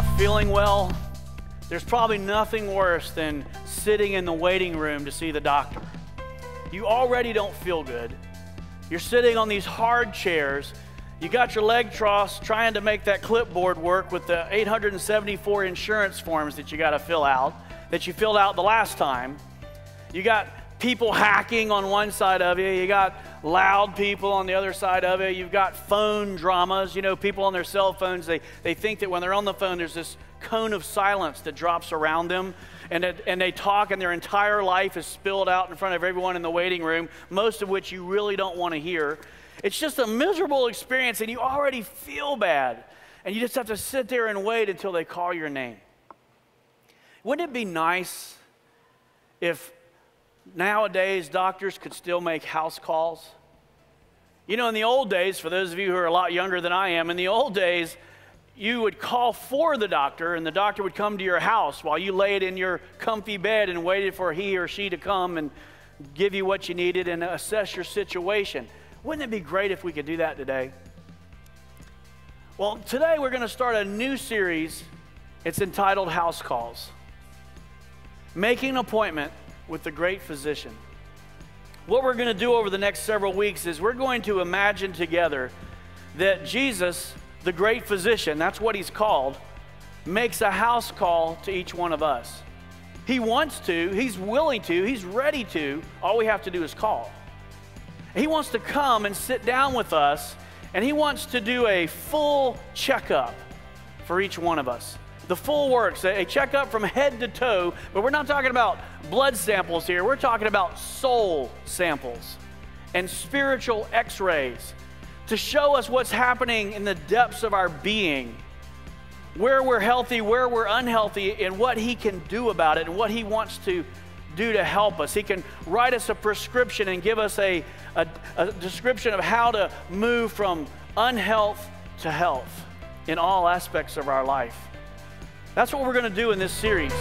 not feeling well, there's probably nothing worse than sitting in the waiting room to see the doctor. You already don't feel good. You're sitting on these hard chairs. You got your leg crossed trying to make that clipboard work with the 874 insurance forms that you got to fill out, that you filled out the last time. You got people hacking on one side of you. You got loud people on the other side of it. You've got phone dramas. You know, people on their cell phones, they think that when they're on the phone, there's this cone of silence that drops around them. And they talk, and their entire life is spilled out in front of everyone in the waiting room, most of which you really don't want to hear. It's just a miserable experience, and you already feel bad. And you just have to sit there and wait until they call your name. Wouldn't it be nice if nowadays doctors could still make house calls? You know, in the old days, for those of you who are a lot younger than I am, in the old days, you would call for the doctor, and the doctor would come to your house while you laid in your comfy bed and waited for he or she to come and give you what you needed and assess your situation. Wouldn't it be great if we could do that today? Well, today we're going to start a new series. It's entitled House Calls. Making an appointment with the great physician. What we're going to do over the next several weeks is we're going to imagine together that Jesus, the great physician, that's what he's called, makes a house call to each one of us. He wants to, he's willing to, he's ready to. All we have to do is call. He wants to come and sit down with us, and he wants to do a full checkup for each one of us. The full works, a checkup from head to toe, but we're not talking about blood samples here. We're talking about soul samples and spiritual x-rays to show us what's happening in the depths of our being, where we're healthy, where we're unhealthy, and what he can do about it and what he wants to do to help us. He can write us a prescription and give us a description of how to move from unhealth to health in all aspects of our life. That's what we're going to do in this series.